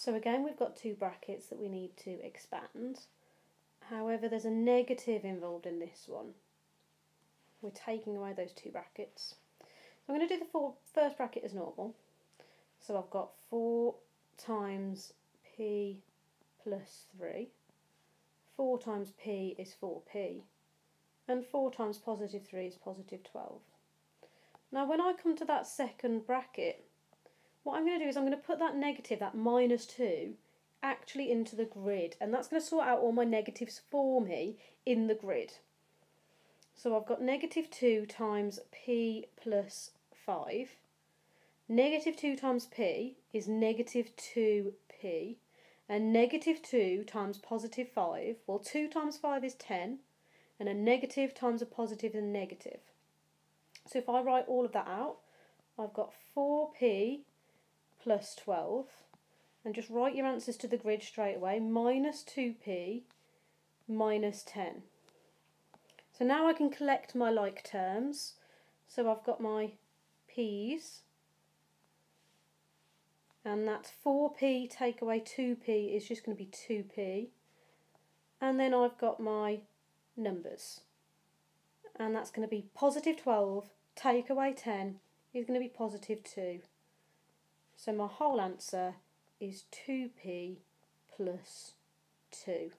So again, we've got two brackets that we need to expand. However, there's a negative involved in this one. We're taking away those two brackets. So I'm going to do the first bracket as normal. So I've got 4 times p plus 3. 4 times p is 4p. And 4 times positive 3 is positive 12. Now when I come to that second bracket, what I'm going to do is I'm going to put that negative, that minus 2, actually into the grid. And that's going to sort out all my negatives for me in the grid. So I've got negative 2 times p plus 5. Negative 2 times p is negative 2p. And negative 2 times positive 5, well 2 times 5 is 10. And a negative times a positive is a negative. So if I write all of that out, I've got 4p plus 12. And just write your answers to the grid straight away. Minus 2p minus 10. So now I can collect my like terms. So I've got my p's, and that's 4p take away 2p is just going to be 2p. And then I've got my numbers, and that's going to be positive 12 take away 10 is going to be positive 2. So my whole answer is 2p plus 2.